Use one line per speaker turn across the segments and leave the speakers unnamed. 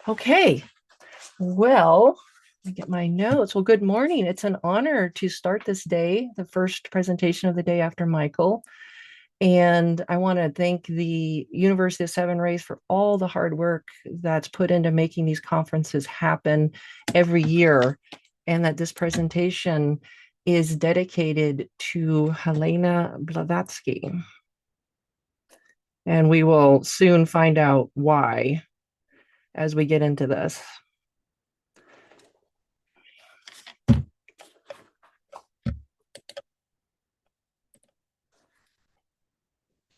Okay, well, let me get my notes. Well, good morning. It's an honor to start this day, the first presentation of the day after Michael. And I want to thank the University of Seven Rays for all the hard work that's put into making these conferences happen every year, and that this presentation is dedicated to Helena Blavatsky. And we will soon find out why as we get into this.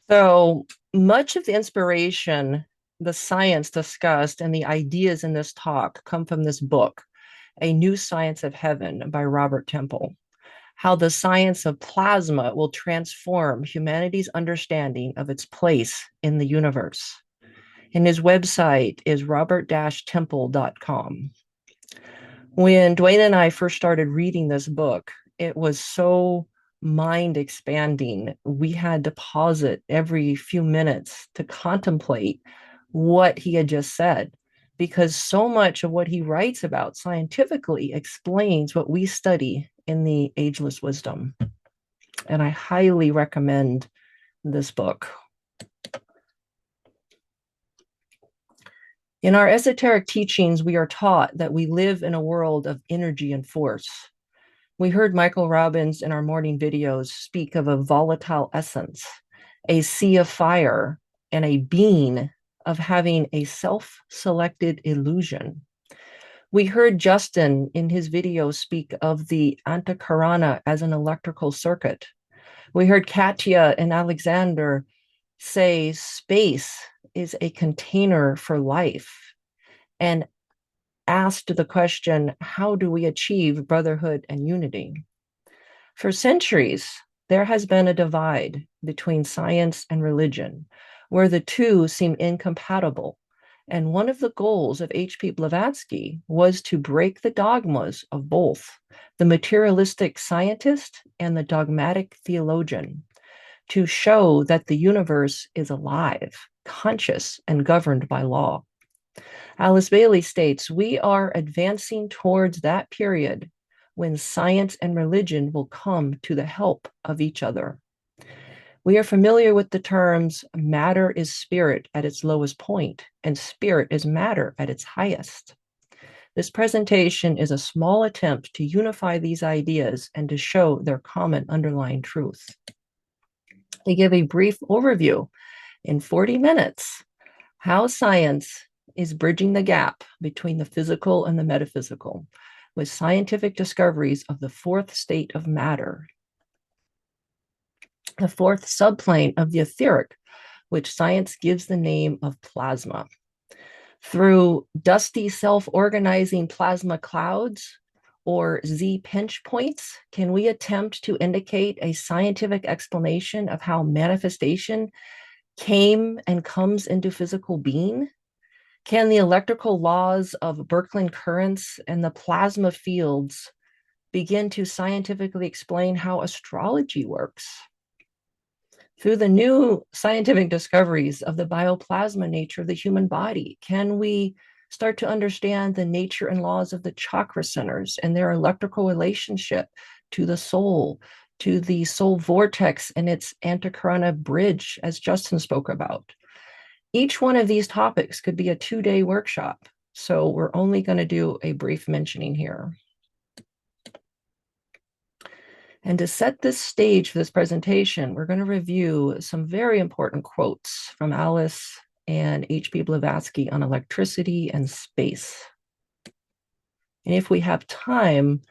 So much of the inspiration, the science discussed, and the ideas in this talk come from this book, A New Science of Heaven by Robert Temple. How the science of plasma will transform humanity's understanding of its place in the universe. And his website is robert-temple.com. When Dwayne and I first started reading this book, it was so mind expanding. We had to pause it every few minutes to contemplate what he had just said, because so much of what he writes about scientifically explains what we study in the Ageless Wisdom. And I highly recommend this book. In our esoteric teachings, we are taught that we live in a world of energy and force. We heard Michael Robbins in our morning videos speak of a volatile essence, a sea of fire, and a being of having a self-selected illusion. We heard Justin in his video speak of the Antakarana as an electrical circuit. We heard Katya and Alexander say space is a container for life, and asked the question, how do we achieve brotherhood and unity? For centuries, there has been a divide between science and religion, where the two seem incompatible. And one of the goals of H.P. Blavatsky was to break the dogmas of both the materialistic scientist and the dogmatic theologian, to show that the universe is alive, conscious, and governed by law. Alice Bailey states, we are advancing towards that period when science and religion will come to the help of each other. We are familiar with the terms matter is spirit at its lowest point, and spirit is matter at its highest. This presentation is a small attempt to unify these ideas and to show their common underlying truth. They give a brief overview in 40 minutes how science is bridging the gap between the physical and the metaphysical with scientific discoveries of the fourth state of matter, the fourth subplane of the etheric, which science gives the name of plasma. Through dusty self-organizing plasma clouds, or Z pinch points, can we attempt to indicate a scientific explanation of how manifestation came and comes into physical being? Can the electrical laws of Birkeland currents and the plasma fields begin to scientifically explain how astrology works? Through the new scientific discoveries of the bioplasma nature of the human body, can we start to understand the nature and laws of the chakra centers and their electrical relationship to the soul, to the soul vortex and its antakarana bridge, as Justin spoke about? Each one of these topics could be a 2-day workshop, so we're only going to do a brief mentioning here. And to set this stage for this presentation, we're going to review some very important quotes from Alice and H.P. Blavatsky on electricity and space. And if we have time,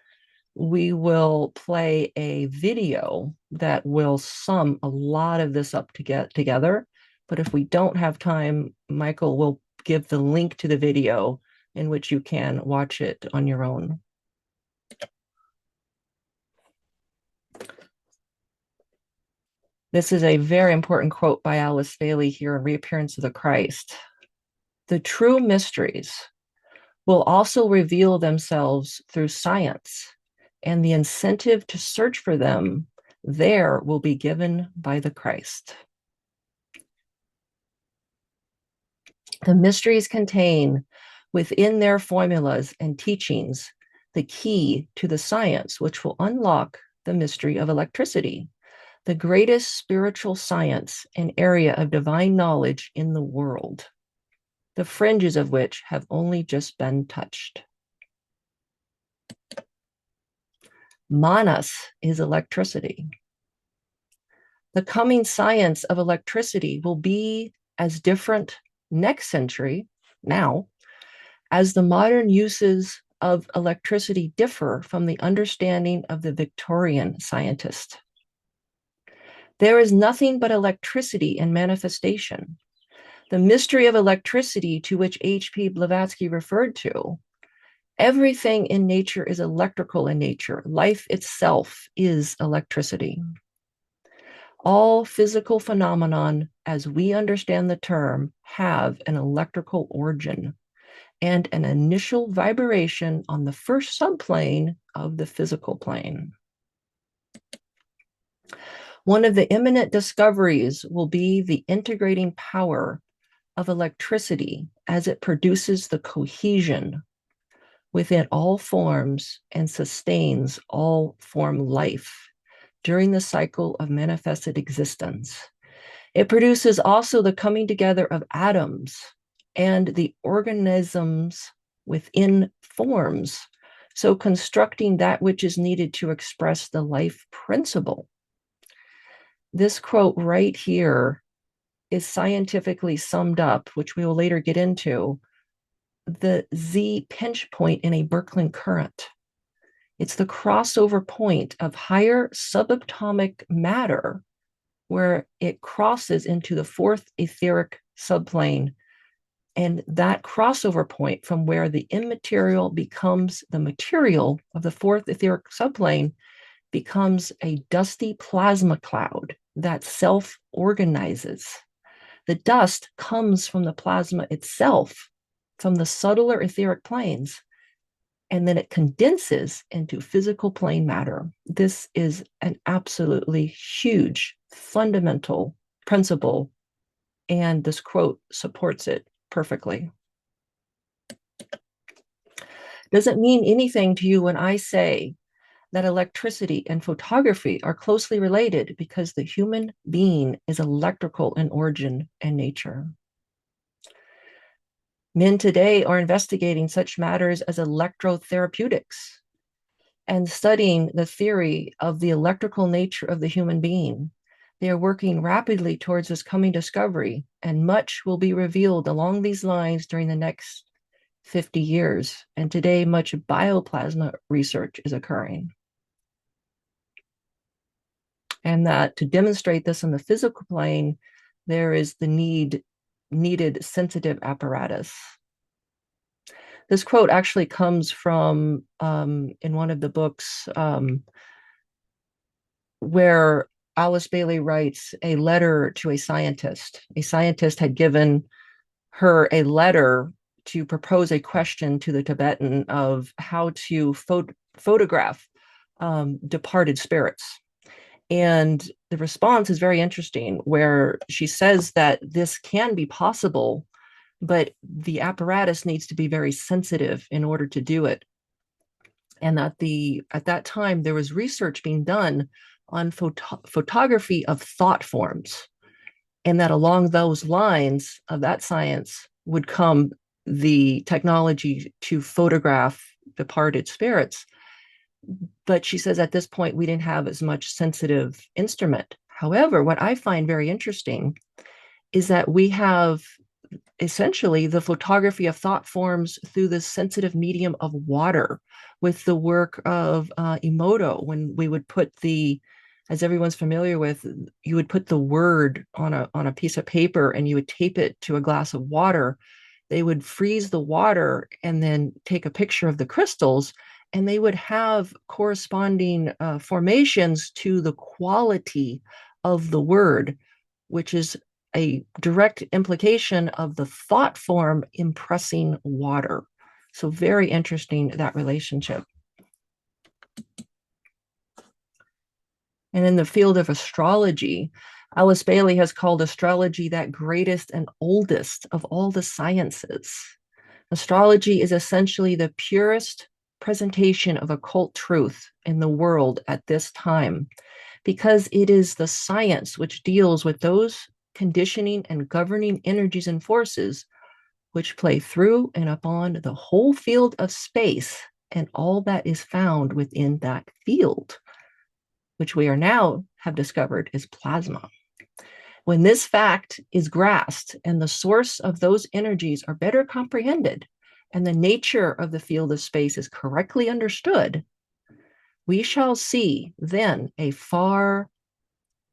we will play a video that will sum a lot of this up to get together. But if we don't have time, Michael will give the link to the video in which you can watch it on your own. This is a very important quote by Alice Bailey here in Reappearance of the Christ. The true mysteries will also reveal themselves through science, and the incentive to search for them there will be given by the Christ. The mysteries contain within their formulas and teachings the key to the science which will unlock the mystery of electricity, the greatest spiritual science and area of divine knowledge in the world, the fringes of which have only just been touched. Manas is electricity. The coming science of electricity will be as different next century, now, as the modern uses of electricity differ from the understanding of the Victorian scientist. There is nothing but electricity in manifestation. The mystery of electricity to which H.P. Blavatsky referred to. Everything in nature is electrical in nature. Life itself is electricity. All physical phenomenon, as we understand the term, have an electrical origin and an initial vibration on the first subplane of the physical plane. One of the imminent discoveries will be the integrating power of electricity as it produces the cohesion within all forms and sustains all form life during the cycle of manifested existence. It produces also the coming together of atoms and the organisms within forms, so constructing that which is needed to express the life principle. This quote right here is scientifically summed up, which we will later get into, the Z pinch point in a Birkeland current. It's the crossover point of higher subatomic matter where it crosses into the fourth etheric subplane. And that crossover point from where the immaterial becomes the material of the fourth etheric subplane becomes a dusty plasma cloud that self-organizes. The dust comes from the plasma itself, from the subtler etheric planes, and then it condenses into physical plane matter. This is an absolutely huge, fundamental principle, and this quote supports it perfectly. Does it mean anything to you when I say that electricity and photography are closely related because the human being is electrical in origin and nature? Men today are investigating such matters as electrotherapeutics and studying the theory of the electrical nature of the human being. They are working rapidly towards this coming discovery, and much will be revealed along these lines during the next 50 years. And today, much bioplasma research is occurring. And that to demonstrate this in the physical plane, there is the needed sensitive apparatus. This quote actually comes from in one of the books where Alice Bailey writes a letter to a scientist. A scientist had given her a letter to propose a question to the Tibetan of how to photograph departed spirits. And the response is very interesting, where she says that this can be possible, but the apparatus needs to be very sensitive in order to do it. And that at that time, there was research being done on photography of thought forms. And that along those lines of that science would come the technology to photograph departed spirits. But she says at this point, we didn't have as much sensitive instrument. However, what I find very interesting is that we have essentially the photography of thought forms through the sensitive medium of water with the work of Emoto, when we would put as everyone's familiar with, you would put the word on a piece of paper and you would tape it to a glass of water. They would freeze the water and then take a picture of the crystals, and they would have corresponding formations to the quality of the word, which is a direct implication of the thought form impressing water. So very interesting, that relationship. And in the field of astrology, Alice Bailey has called astrology that greatest and oldest of all the sciences. Astrology is essentially the purest presentation of occult truth in the world at this time, because it is the science which deals with those conditioning and governing energies and forces which play through and upon the whole field of space and all that is found within that field, which we are now have discovered is plasma. When this fact is grasped and the source of those energies are better comprehended and the nature of the field of space is correctly understood, we shall see then a far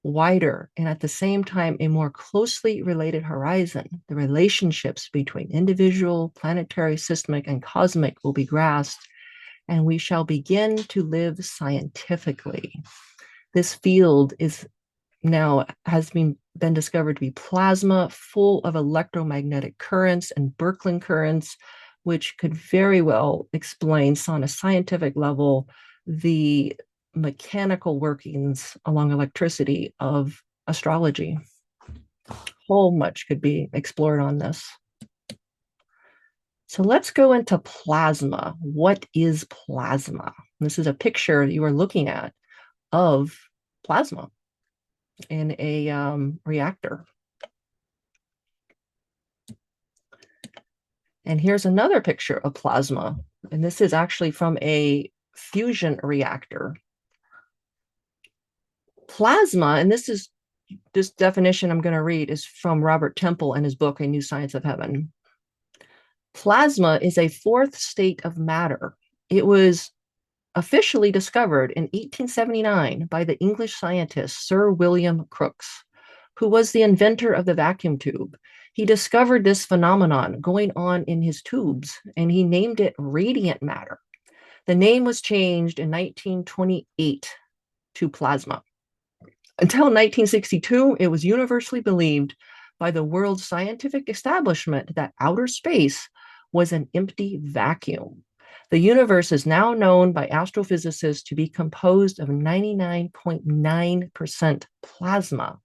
wider and at the same time a more closely related horizon. The relationships between individual, planetary, systemic, and cosmic will be grasped, and we shall begin to live scientifically. This field is now has been discovered to be plasma, full of electromagnetic currents and Birkeland currents, which could very well explain on a scientific level the mechanical workings along electricity of astrology. Whole much could be explored on this. So let's go into plasma. What is plasma? This is a picture you are looking at of plasma in a reactor. And here's another picture of plasma. And this is actually from a fusion reactor. Plasma, and this definition I'm going to read is from Robert Temple in his book, A New Science of Heaven. Plasma is a fourth state of matter. It was officially discovered in 1879 by the English scientist Sir William Crookes, who was the inventor of the vacuum tube. He discovered this phenomenon going on in his tubes, and he named it radiant matter. The name was changed in 1928 to plasma. Until 1962, it was universally believed by the world's scientific establishment that outer space was an empty vacuum. The universe is now known by astrophysicists to be composed of 99.9% plasma.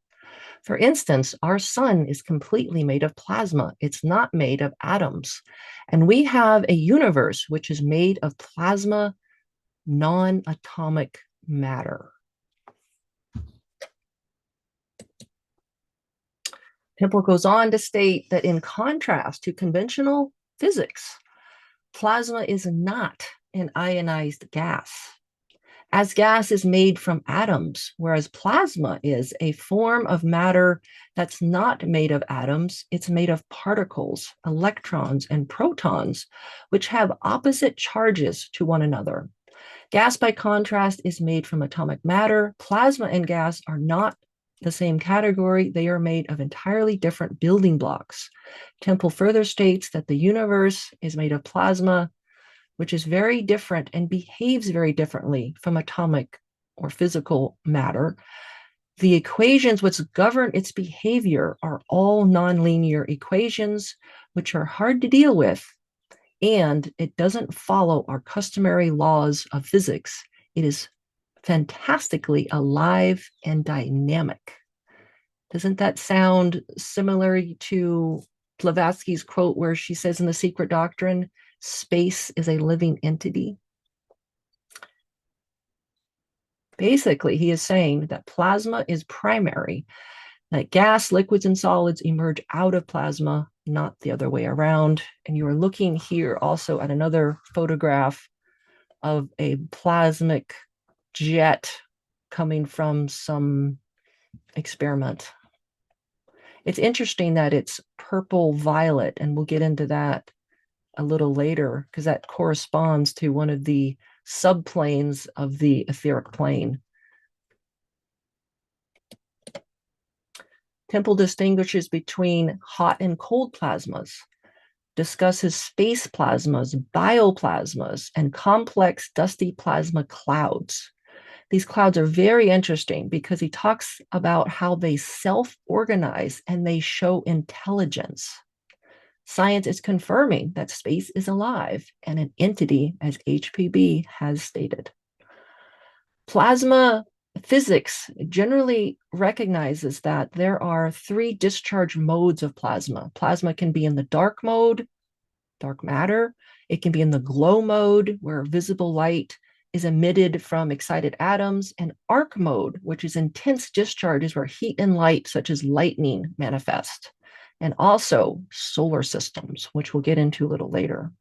For instance, our sun is completely made of plasma. It's not made of atoms. And we have a universe which is made of plasma, non-atomic matter. Temple goes on to state that in contrast to conventional physics, plasma is not an ionized gas, as gas is made from atoms, whereas plasma is a form of matter that's not made of atoms. It's made of particles, electrons, and protons, which have opposite charges to one another. Gas, by contrast, is made from atomic matter. Plasma and gas are not the same category. They are made of entirely different building blocks. Temple further states that the universe is made of plasma, which is very different and behaves very differently from atomic or physical matter. The equations which govern its behavior are all nonlinear equations, which are hard to deal with, and it doesn't follow our customary laws of physics. It is fantastically alive and dynamic. Doesn't that sound similar to Blavatsky's quote where she says in The Secret Doctrine, space is a living entity? Basically, he is saying that plasma is primary, that gas, liquids, and solids emerge out of plasma, not the other way around. And you are looking here also at another photograph of a plasmic jet coming from some experiment. It's interesting that it's purple violet, and we'll get into that a little later because that corresponds to one of the subplanes of the etheric plane. Temple distinguishes between hot and cold plasmas, discusses space plasmas, bioplasmas, and complex dusty plasma clouds. These clouds are very interesting because he talks about how they self-organize and they show intelligence. Science is confirming that space is alive and an entity, as HPB has stated. Plasma physics generally recognizes that there are three discharge modes of plasma. Plasma can be in the dark mode, dark matter. It can be in the glow mode, where visible light is emitted from excited atoms, and arc mode, which is intense discharges where heat and light, such as lightning, manifest. And also solar systems, which we'll get into a little later.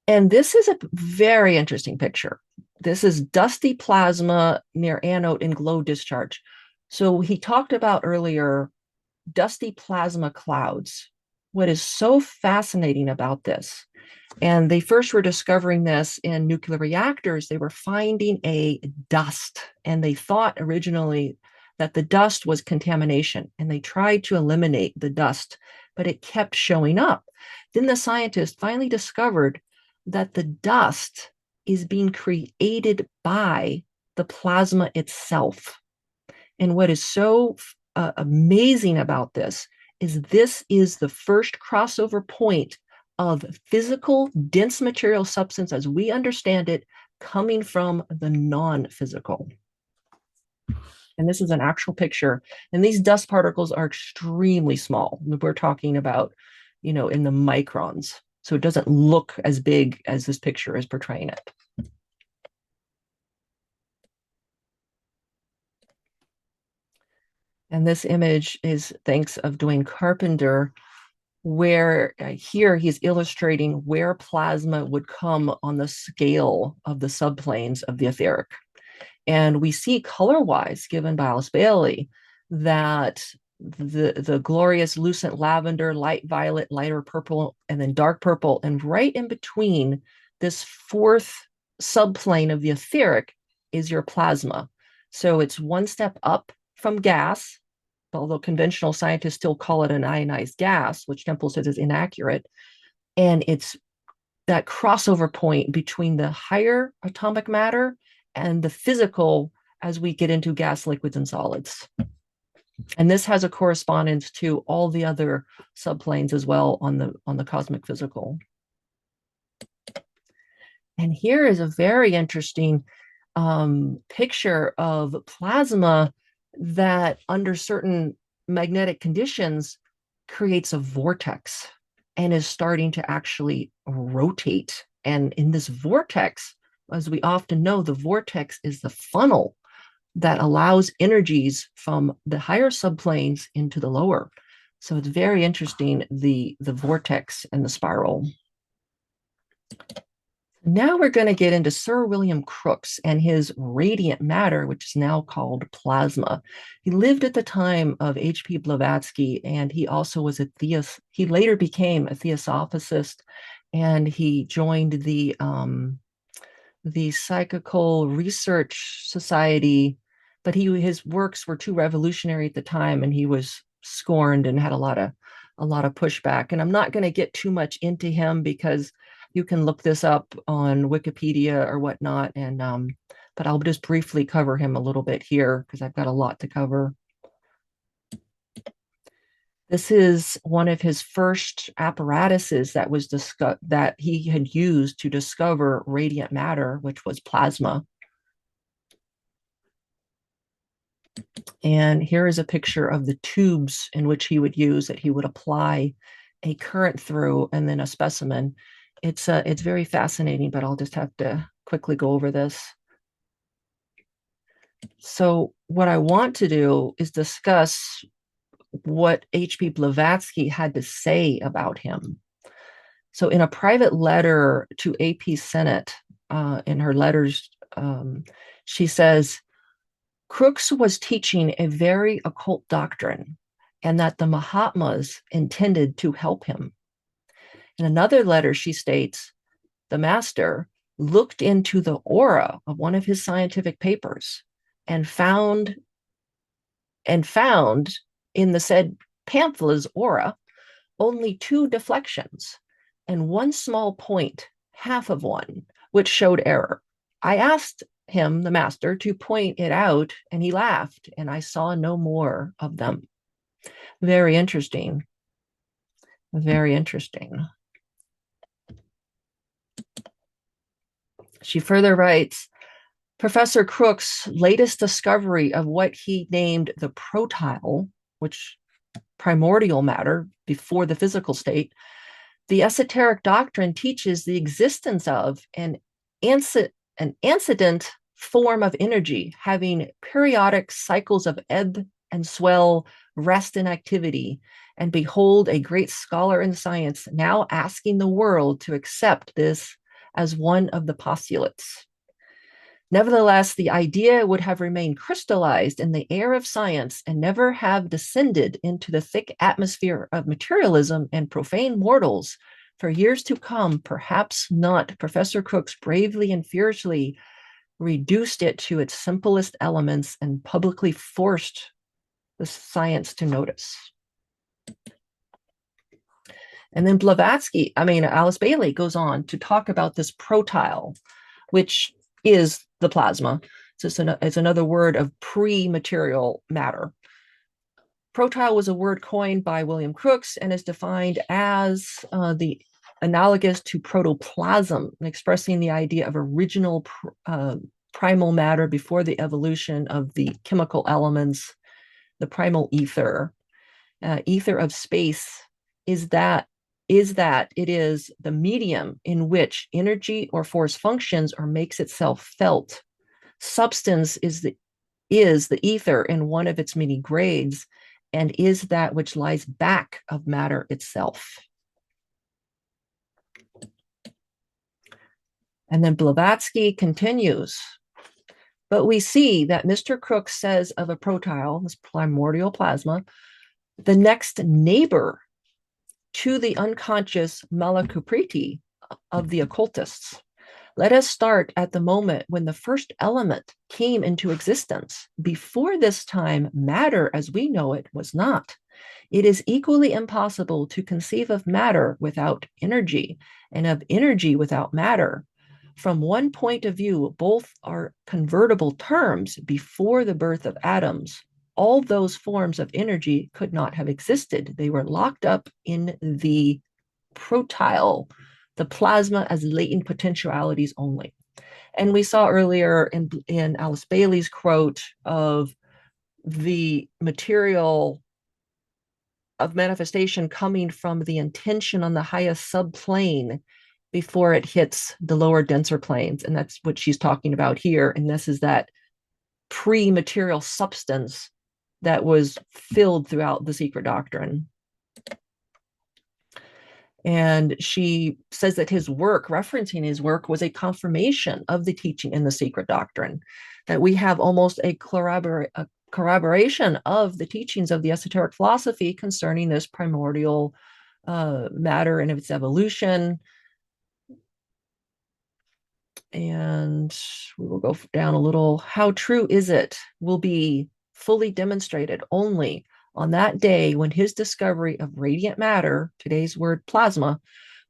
And this is a very interesting picture. This is dusty plasma near anode in glow discharge. So he talked about earlier dusty plasma clouds. What is so fascinating about this, and they first were discovering this in nuclear reactors, they were finding a dust, and they thought originally that the dust was contamination, and they tried to eliminate the dust, but it kept showing up. Then the scientists finally discovered that the dust is being created by the plasma itself. And what is so amazing about this is the first crossover point of physical dense material substance as we understand it coming from the non-physical. And this is an actual picture. And these dust particles are extremely small. We're talking about, in the microns. So it doesn't look as big as this picture is portraying it. And this image is thanks of Dwayne Carpenter, where here he's illustrating where plasma would come on the scale of the subplanes of the etheric. And we see color-wise, given by Alice Bailey, that the glorious lucent lavender, light violet, lighter purple, and then dark purple, and right in between this fourth subplane of the etheric is your plasma. So it's one step up from gas, although conventional scientists still call it an ionized gas, which Temple says is inaccurate. And it's that crossover point between the higher atomic matter and the physical as we get into gas, liquids, and solids. And this has a correspondence to all the other subplanes as well on the cosmic physical. And here is a very interesting picture of plasma that under certain magnetic conditions creates a vortex and is starting to actually rotate. And in this vortex, as we often know, the vortex is the funnel that allows energies from the higher subplanes into the lower. So it's very interesting, the vortex and the spiral. Now we're going to get into Sir William Crookes and his radiant matter, which is now called plasma. He lived at the time of H.P. Blavatsky, and he also was a theist. He later became a theosophist, and he joined the Psychical Research Society, but his works were too revolutionary at the time, and he was scorned and had a lot of pushback. And I'm not going to get too much into him because you can look this up on Wikipedia or whatnot, and but I'll just briefly cover him a little bit here because I've got a lot to cover. This is one of his first apparatuses that was that he had used to discover radiant matter, which was plasma. And here is a picture of the tubes in which he would use that he would apply a current through, and then a specimen. It's very fascinating, but I'll just have to quickly go over this. So what I want to do is discuss what H.P. Blavatsky had to say about him. So in a private letter to A.P. Senate, in her letters, she says, Crookes was teaching a very occult doctrine, and that the Mahatmas intended to help him. In another letter, she states, the master looked into the aura of one of his scientific papers and found in the said pamphlet's aura only 2 deflections and one small point, half of one, which showed error. I asked him, the master, to point it out, and he laughed, and I saw no more of them. Very interesting. Very interesting. She further writes, Professor Crookes' latest discovery of what he named the protyle, which primordial matter before the physical state, the esoteric doctrine teaches the existence of an incident form of energy having periodic cycles of ebb and swell, rest and activity. And behold, a great scholar in science now asking the world to accept this as one of the postulates. Nevertheless, the idea would have remained crystallized in the air of science and never have descended into the thick atmosphere of materialism and profane mortals for years to come. Perhaps not. Professor Crookes bravely and fiercely reduced it to its simplest elements and publicly forced the science to notice. And then Alice Bailey goes on to talk about this protyle, which is the plasma. It's another word of pre-material matter. Protyle was a word coined by William Crookes and is defined as the analogous to protoplasm, expressing the idea of original primal matter before the evolution of the chemical elements, the primal ether. Ether of space is that it is the medium in which energy or force functions or makes itself felt. Substance is the ether in one of its many grades and is that which lies back of matter itself. And then Blavatsky continues, but we see that Mr. Crookes says of a protyle, this primordial plasma, the next neighbor to the unconscious malakupriti of the occultists. Let us start at the moment when the first element came into existence. Before this time, matter as we know it was not. It is equally impossible to conceive of matter without energy and of energy without matter. From one point of view, both are convertible terms before the birth of atoms. All those forms of energy could not have existed. They were locked up in the protyle, the plasma as latent potentialities only. And we saw earlier in Alice Bailey's quote of the material of manifestation coming from the intention on the highest subplane before it hits the lower, denser planes. And that's what she's talking about here. And this is that pre-material substance that was filled throughout the secret doctrine. And she says that his work, referencing his work, was a confirmation of the teaching in the secret doctrine, that we have almost a corroboration of the teachings of the esoteric philosophy concerning this primordial matter and its evolution. And we will go down a little. How true is it will be fully demonstrated only on that day when his discovery of radiant matter, today's word plasma,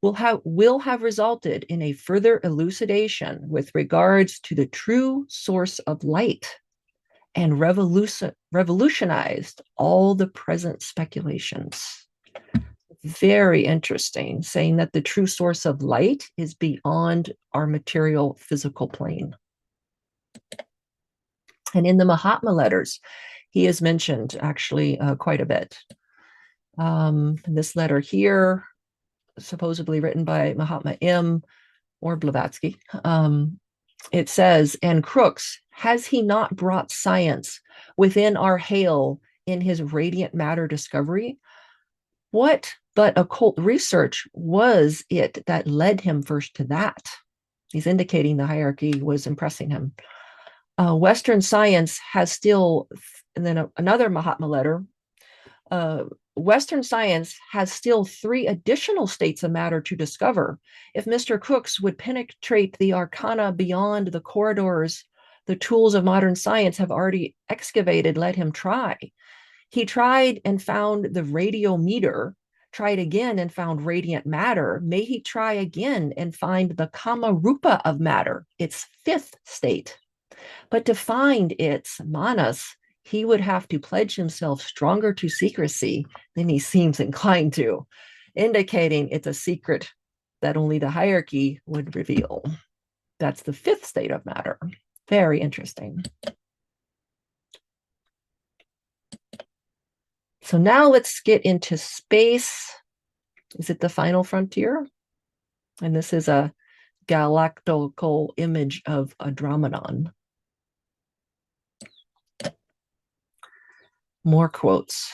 will have resulted in a further elucidation with regards to the true source of light and revolutionized all the present speculations. Very interesting, saying that the true source of light is beyond our material physical plane. And in the Mahatma letters, he is mentioned actually quite a bit. This letter here, supposedly written by Mahatma M. or Blavatsky, it says, and Crookes, has he not brought science within our hail in his radiant matter discovery? What but occult research was it that led him first to that? He's indicating the hierarchy was impressing him. Western science has still, and then another Mahatma letter, Western science has still 3 additional states of matter to discover. If Mr. Crookes would penetrate the arcana beyond the corridors the tools of modern science have already excavated, let him try. He tried and found the radiometer, tried again and found radiant matter. May he try again and find the kama rupa of matter, its 5th state. But to find its manas, he would have to pledge himself stronger to secrecy than he seems inclined to, indicating it's a secret that only the hierarchy would reveal. That's the 5th state of matter. Very interesting. So now let's get into space. Is it the final frontier? And this is a galactical image of Andromedon. More quotes.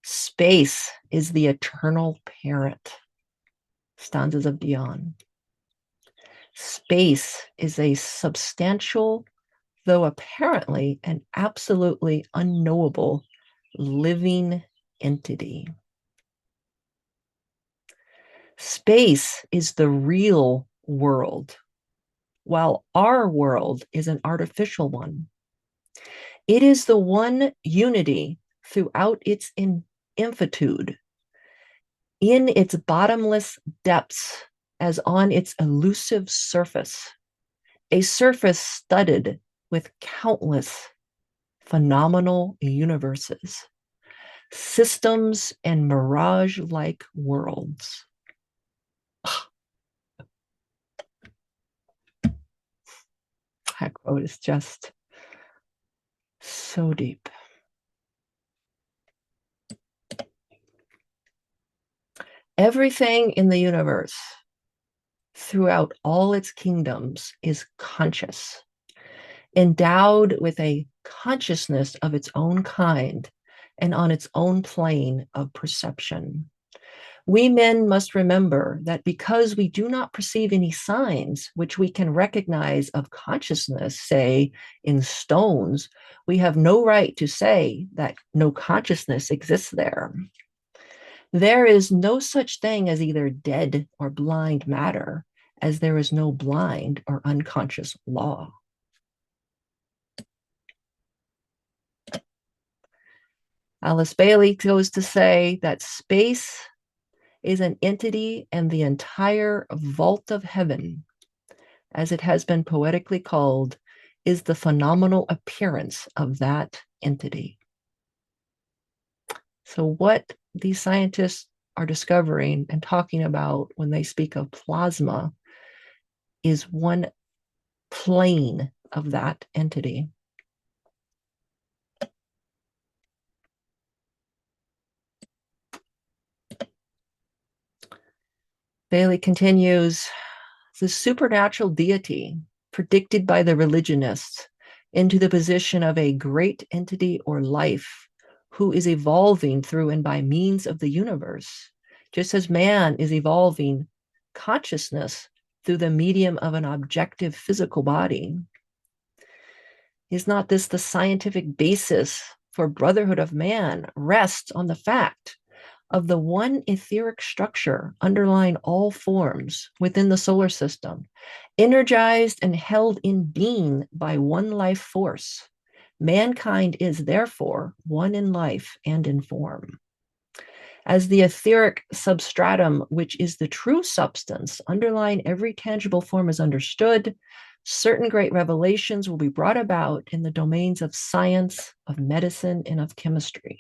Space is the eternal parent. Stanzas of Dion. Space is a substantial, though apparently an absolutely unknowable living entity. Space is the real world, while our world is an artificial one. It is the one unity throughout its infinitude, in its bottomless depths, as on its elusive surface, a surface studded with countless phenomenal universes, systems, and mirage-like worlds. That quote is just so deep. Everything in the universe, throughout all its kingdoms, is conscious, endowed with a consciousness of its own kind and on its own plane of perception. We men must remember that because we do not perceive any signs which we can recognize of consciousness, say in stones, we have no right to say that no consciousness exists there. There is no such thing as either dead or blind matter, as there is no blind or unconscious law. Alice Bailey goes to say that space is an entity, and the entire vault of heaven, as it has been poetically called, is the phenomenal appearance of that entity. So what these scientists are discovering and talking about when they speak of plasma is one plane of that entity. Bailey continues, the supernatural deity predicted by the religionists into the position of a great entity or life who is evolving through and by means of the universe, just as man is evolving consciousness through the medium of an objective physical body. Is not this the scientific basis for brotherhood of man rests on the fact of the one etheric structure underlying all forms within the solar system, energized and held in being by one life force. Mankind is therefore one in life and in form. As the etheric substratum, which is the true substance underlying every tangible form, is understood, certain great revelations will be brought about in the domains of science, of medicine, and of chemistry.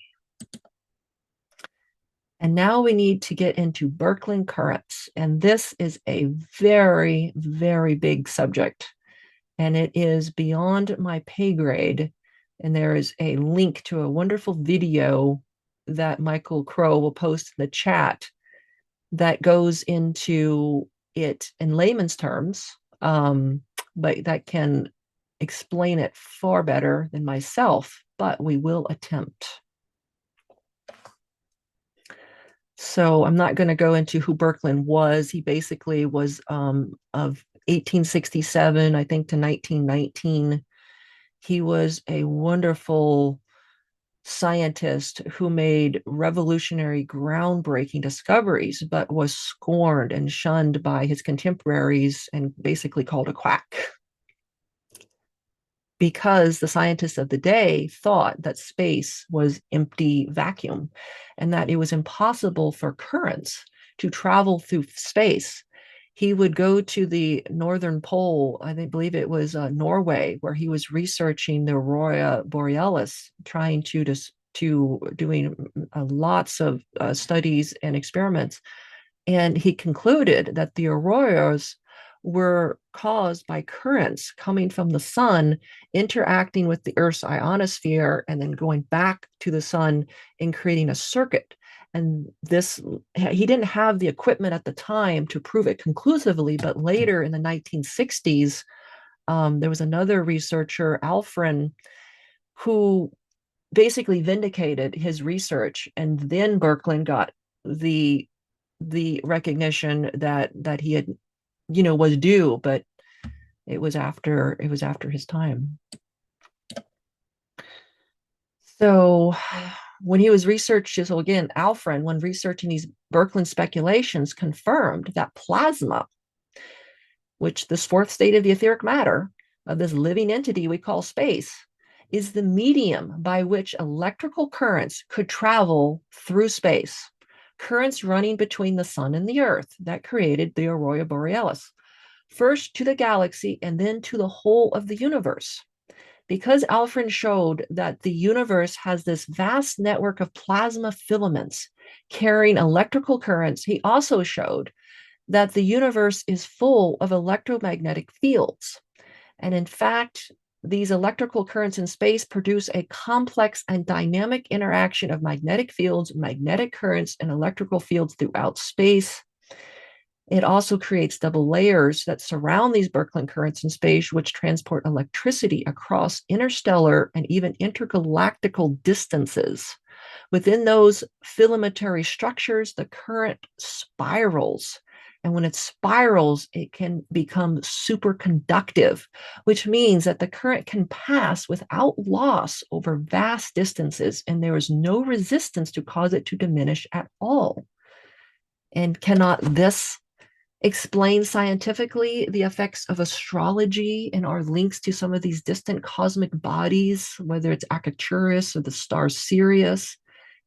And now we need to get into Birkeland currents. And this is a very, very big subject. And it is beyond my pay grade. And there is a link to a wonderful video that Michael Crow will post in the chat that goes into it in layman's terms, but that can explain it far better than myself, but we will attempt. So I'm not going to go into who Birkeland was. He basically was of 1867, I think, to 1919. He was a wonderful scientist who made revolutionary, groundbreaking discoveries, but was scorned and shunned by his contemporaries and basically called a quack, because the scientists of the day thought that space was empty vacuum and that it was impossible for currents to travel through space. He would go to the northern pole, I believe it was Norway, where he was researching the aurora borealis, trying to doing lots of studies and experiments. And he concluded that the auroras were caused by currents coming from the sun, interacting with the Earth's ionosphere, and then going back to the sun and creating a circuit. And this, he didn't have the equipment at the time to prove it conclusively, but later in the 1960s, there was another researcher, Alfred, who basically vindicated his research, and then Birkeland got the recognition that he had, was due, but it was after his time. So when he was researching, so again, Alfred, when researching these Birkeland speculations, confirmed that plasma, which this fourth state of the etheric matter, of this living entity we call space, is the medium by which electrical currents could travel through space, currents running between the sun and the earth that created the aurora borealis, first to the galaxy and then to the whole of the universe. Because Alfred showed that the universe has this vast network of plasma filaments carrying electrical currents, he also showed that the universe is full of electromagnetic fields. And in fact, these electrical currents in space produce a complex and dynamic interaction of magnetic fields, magnetic currents, and electrical fields throughout space. It also creates double layers that surround these Birkeland currents in space, which transport electricity across interstellar and even intergalactical distances. Within those filamentary structures, the current spirals. And when it spirals, it can become superconductive, which means that the current can pass without loss over vast distances, and there is no resistance to cause it to diminish at all. And cannot this explain scientifically the effects of astrology and our links to some of these distant cosmic bodies, whether it's Arcturus or the star Sirius,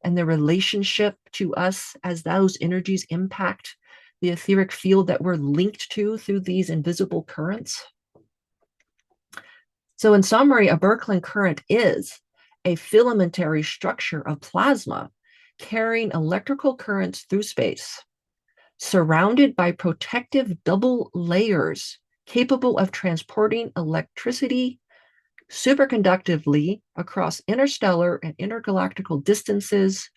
and the relationship to us as those energies impact the etheric field that we're linked to through these invisible currents? So in summary, a Birkeland current is a filamentary structure of plasma carrying electrical currents through space, surrounded by protective double layers capable of transporting electricity superconductively across interstellar and intergalactical distances,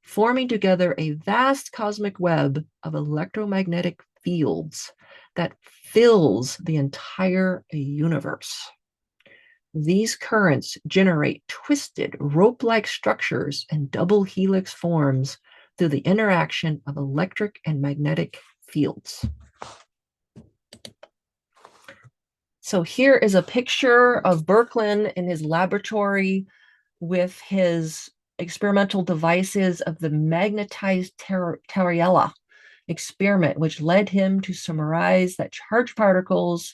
forming together a vast cosmic web of electromagnetic fields that fills the entire universe. These currents generate twisted rope-like structures and double helix forms through the interaction of electric and magnetic fields. So here is a picture of Birkeland in his laboratory with his experimental devices of the magnetized Terriella experiment, which led him to summarize that charged particles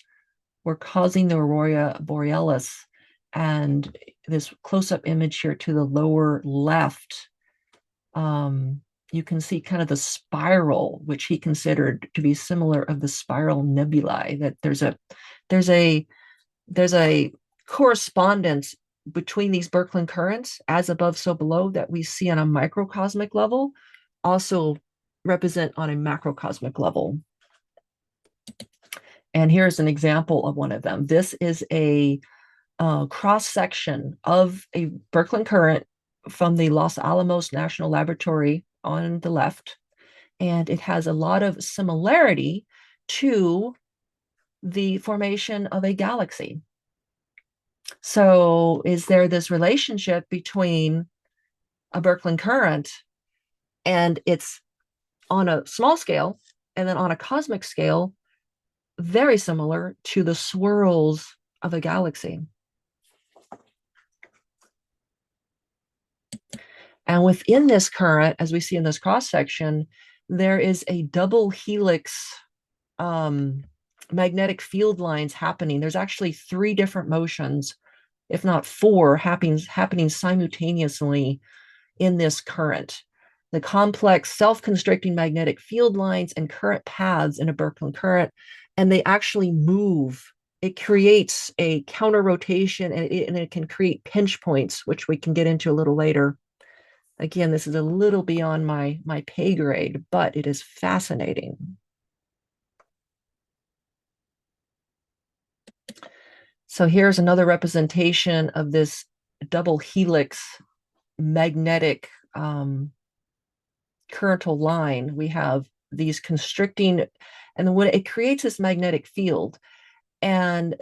were causing the aurora borealis. And this close-up image here to the lower left, you can see kind of the spiral, which he considered to be similar of the spiral nebulae, that there's a correspondence between these Birkeland currents, as above, so below, that we see on a microcosmic level, also represent on a macrocosmic level. And here's an example of one of them. This is a cross-section of a Birkeland current from the Los Alamos National Laboratory on the left. And it has a lot of similarity to the formation of a galaxy. So is there this relationship between a Birkeland current, and it's on a small scale, and then on a cosmic scale, very similar to the swirls of a galaxy. And within this current, as we see in this cross-section, there is a double helix magnetic field lines happening. There's actually 3 different motions, if not 4, happening simultaneously in this current. The complex self-constricting magnetic field lines and current paths in a Birkeland current, and they actually move. It creates a counter rotation, and it can create pinch points, which we can get into a little later. Again, this is a little beyond my pay grade, but it is fascinating. So here's another representation of this double helix magnetic currental line. We have these constricting, and when it creates this magnetic field, and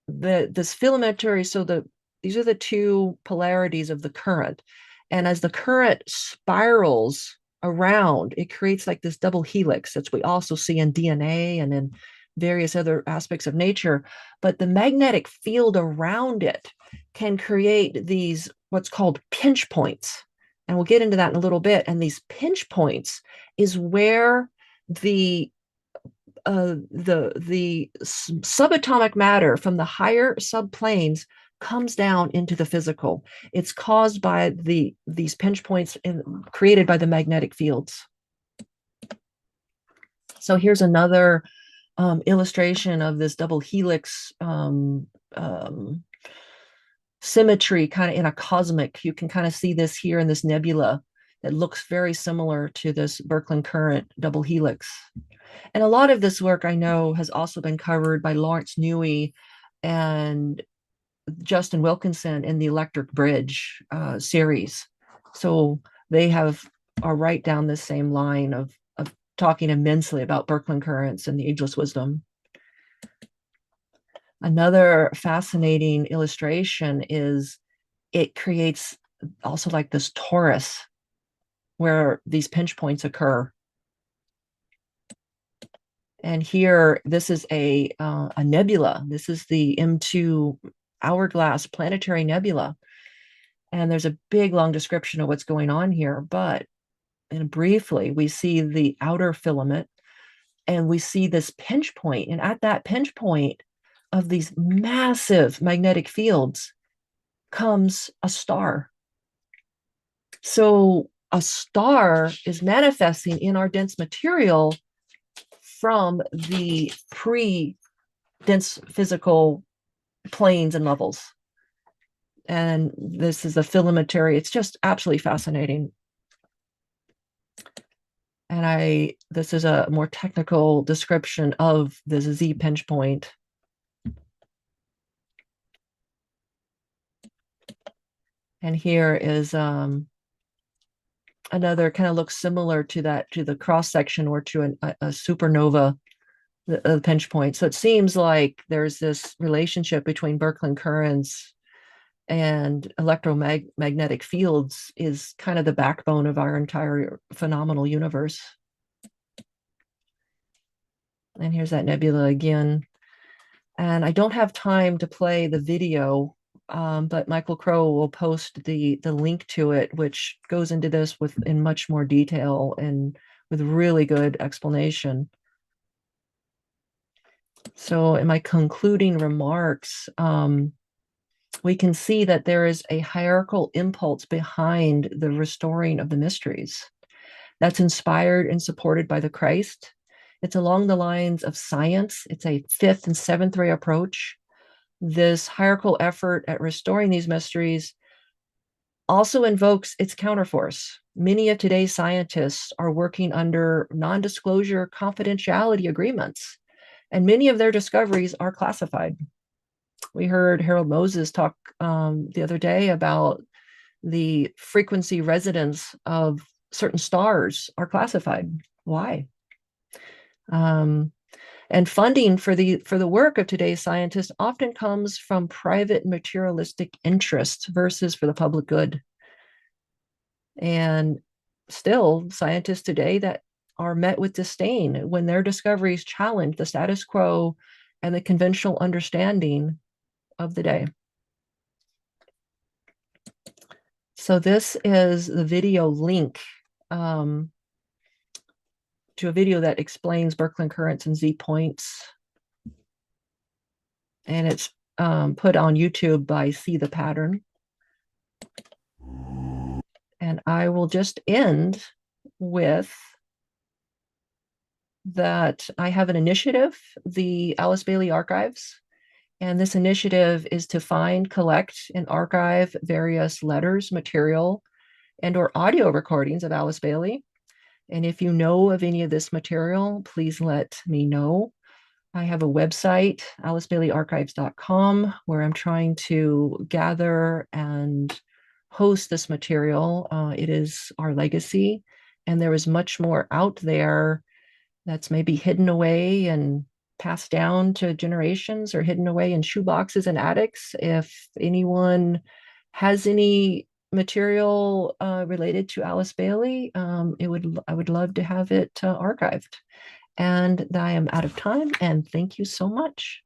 this filamentary, these are the two polarities of the current. And as the current spirals around, it creates like this double helix that we also see in DNA and in various other aspects of nature. But the magnetic field around it can create these what's called pinch points. And we'll get into that in a little bit. And these pinch points is where the subatomic matter from the higher subplanes comes down into the physical. It's caused by these pinch points created by the magnetic fields. So here's another illustration of this double helix symmetry kind of in a cosmic. You can kind of see this here in this nebula that looks very similar to this Birkeland current double helix. And a lot of this work I know has also been covered by Lawrence Newey and Justin Wilkinson in the Electric Bridge series. So they are right down this same line of talking immensely about Birkeland currents and the ageless wisdom. Another fascinating illustration is it creates also like this torus where these pinch points occur. And here, this is a nebula. This is the M2 Hourglass Planetary Nebula. And there's a big, long description of what's going on here. But briefly, we see the outer filament, and we see this pinch point. And at that pinch point of these massive magnetic fields comes a star. So a star is manifesting in our dense material from the pre-dense physical planes and levels. And this is a filamentary. It's just absolutely fascinating. And this is a more technical description of the Z pinch point. And here is another kind of looks similar to that, to the cross section or to a supernova, the pinch point. So it seems like there's this relationship between Birkeland currents and electromagnetic fields is kind of the backbone of our entire phenomenal universe. And here's that nebula again. And I don't have time to play the video, but Michael Crow will post the link to it, which goes into this in much more detail and with really good explanation. So in my concluding remarks, we can see that there is a hierarchical impulse behind the restoring of the mysteries that's inspired and supported by the Christ. It's along the lines of science. It's a fifth and seventh ray approach. This hierarchical effort at restoring these mysteries also invokes its counterforce. Many of today's scientists are working under non-disclosure confidentiality agreements, and many of their discoveries are classified. We heard Harold Moses talk the other day about the frequency resonance of certain stars are classified. Why? And funding for the work of today's scientists often comes from private materialistic interests versus for the public good. And still, scientists today that are met with disdain when their discoveries challenge the status quo and the conventional understanding of the day. So this is the video link to a video that explains Birkeland currents and Z points. And it's put on YouTube by See the Pattern. And I will just end with that I have an initiative, the Alice Bailey Archives. And this initiative is to find, collect, and archive various letters, material, and or audio recordings of Alice Bailey. And if you know of any of this material, please let me know. I have a website, alicebaileyarchives.com, where I'm trying to gather and host this material. It is our legacy, and there is much more out there that's maybe hidden away and passed down to generations or hidden away in shoeboxes and attics. If anyone has any material related to Alice Bailey, I would love to have it archived. And I am out of time, and thank you so much.